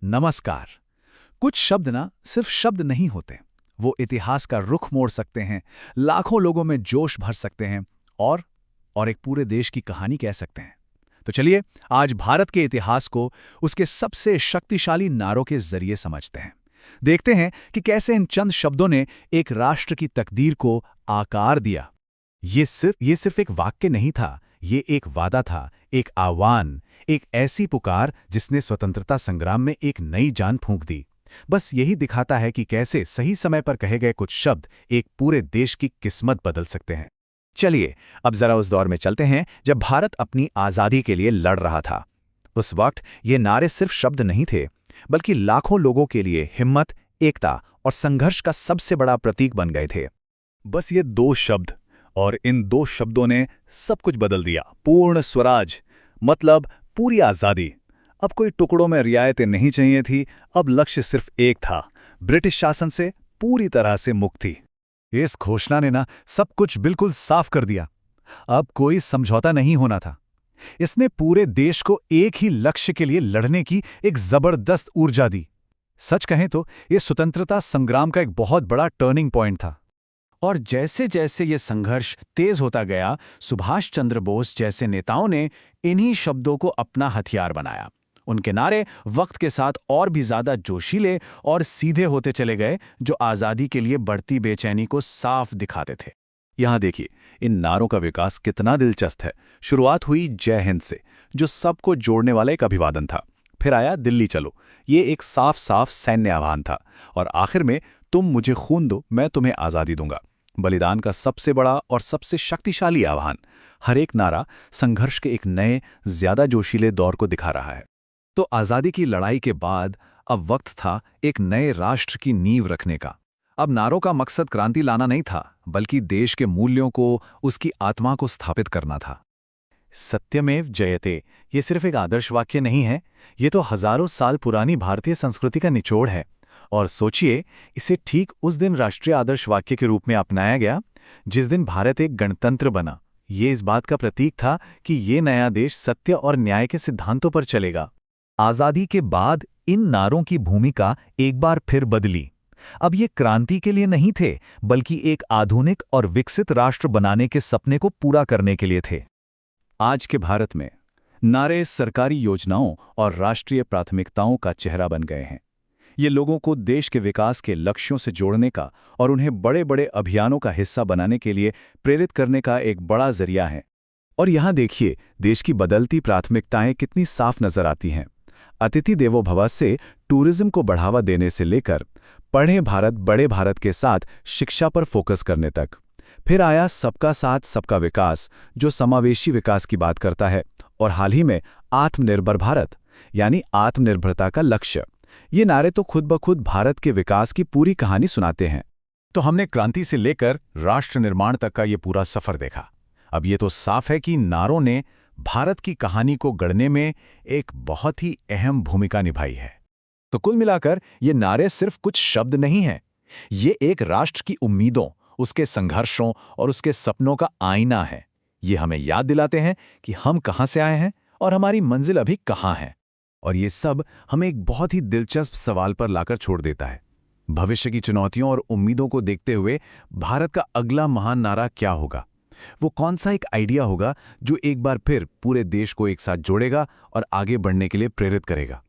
नमस्कार। कुछ शब्द ना सिर्फ शब्द नहीं होते, वो इतिहास का रुख मोड़ सकते हैं, लाखों लोगों में जोश भर सकते हैं और एक पूरे देश की कहानी कह सकते हैं। तो चलिए आज भारत के इतिहास को उसके सबसे शक्तिशाली नारों के जरिए समझते हैं। देखते हैं कि कैसे इन चंद शब्दों ने एक राष्ट्र की तकदीर को आकार दिया। ये सिर्फ एक वाक्य नहीं था, ये एक वादा था, एक आह्वान, एक ऐसी पुकार जिसने स्वतंत्रता संग्राम में एक नई जान फूंक दी। बस यही दिखाता है कि कैसे सही समय पर कहे गए कुछ शब्द एक पूरे देश की किस्मत बदल सकते हैं। चलिए अब जरा उस दौर में चलते हैं जब भारत अपनी आज़ादी के लिए लड़ रहा था। उस वक्त ये नारे सिर्फ शब्द नहीं थे, बल्कि लाखों लोगों के लिए हिम्मत, एकता और संघर्ष का सबसे बड़ा प्रतीक बन गए थे। बस ये दो शब्द, और इन दो शब्दों ने सब कुछ बदल दिया। पूर्ण स्वराज मतलब पूरी आज़ादी। अब कोई टुकड़ों में रियायतें नहीं चाहिए थी, अब लक्ष्य सिर्फ एक था, ब्रिटिश शासन से पूरी तरह से मुक्ति। इस घोषणा ने ना सब कुछ बिल्कुल साफ कर दिया। अब कोई समझौता नहीं होना था। इसने पूरे देश को एक ही लक्ष्य के लिए लड़ने की एक जबरदस्त ऊर्जा दी। सच कहें तो ये स्वतंत्रता संग्राम का एक बहुत बड़ा टर्निंग पॉइंट था। और जैसे जैसे ये संघर्ष तेज होता गया, सुभाष चंद्र बोस जैसे नेताओं ने इन्हीं शब्दों को अपना हथियार बनाया। उनके नारे वक्त के साथ और भी ज्यादा जोशीले और सीधे होते चले गए, जो आज़ादी के लिए बढ़ती बेचैनी को साफ दिखाते थे। यहाँ देखिए, इन नारों का विकास कितना दिलचस्प है। शुरुआत हुई जय हिंद से, जो सबको जोड़ने वाला एक अभिवादन था। फिर आया दिल्ली चलो, ये एक साफ साफ सैन्य आह्वान था। और आखिर में तुम मुझे खून दो, मैं तुम्हें आज़ादी दूंगा, बलिदान का सबसे बड़ा और सबसे शक्तिशाली आह्वान। हर एक नारा संघर्ष के एक नए, ज्यादा जोशीले दौर को दिखा रहा है। तो आज़ादी की लड़ाई के बाद अब वक्त था एक नए राष्ट्र की नींव रखने का। अब नारों का मकसद क्रांति लाना नहीं था, बल्कि देश के मूल्यों को, उसकी आत्मा को स्थापित करना था। सत्यमेव जयते ये सिर्फ एक आदर्श वाक्य नहीं है, ये तो हजारों साल पुरानी भारतीय संस्कृति का निचोड़ है। और सोचिए, इसे ठीक उस दिन राष्ट्रीय आदर्श वाक्य के रूप में अपनाया गया जिस दिन भारत एक गणतंत्र बना। ये इस बात का प्रतीक था कि ये नया देश सत्य और न्याय के सिद्धांतों पर चलेगा। आज़ादी के बाद इन नारों की भूमिका एक बार फिर बदली। अब ये क्रांति के लिए नहीं थे, बल्कि एक आधुनिक और विकसित राष्ट्र बनाने के सपने को पूरा करने के लिए थे। आज के भारत में नारे सरकारी योजनाओं और राष्ट्रीय प्राथमिकताओं का चेहरा बन गए हैं। ये लोगों को देश के विकास के लक्ष्यों से जोड़ने का और उन्हें बड़े बड़े अभियानों का हिस्सा बनाने के लिए प्रेरित करने का एक बड़ा जरिया है। और यहाँ देखिए, देश की बदलती प्राथमिकताएं कितनी साफ नजर आती हैं। अतिथि देवो भव से टूरिज्म को बढ़ावा देने से लेकर पढ़े भारत बड़े भारत के साथ शिक्षा पर फोकस करने तक। फिर आया सबका साथ सबका विकास, जो समावेशी विकास की बात करता है। और हाल ही में आत्मनिर्भर भारत यानी आत्मनिर्भरता का लक्ष्य। ये नारे तो खुद ब खुद भारत के विकास की पूरी कहानी सुनाते हैं। तो हमने क्रांति से लेकर राष्ट्र निर्माण तक का ये पूरा सफर देखा। अब ये तो साफ है कि नारों ने भारत की कहानी को गढ़ने में एक बहुत ही अहम भूमिका निभाई है। तो कुल मिलाकर ये नारे सिर्फ कुछ शब्द नहीं हैं, ये एक राष्ट्र की उम्मीदों, उसके संघर्षों और उसके सपनों का आईना है। ये हमें याद दिलाते हैं कि हम कहाँ से आए हैं और हमारी मंजिल अभी कहाँ है। और ये सब हमें एक बहुत ही दिलचस्प सवाल पर लाकर छोड़ देता है। भविष्य की चुनौतियों और उम्मीदों को देखते हुए भारत का अगला महान नारा क्या होगा? वो कौन सा एक आइडिया होगा जो एक बार फिर पूरे देश को एक साथ जोड़ेगा और आगे बढ़ने के लिए प्रेरित करेगा?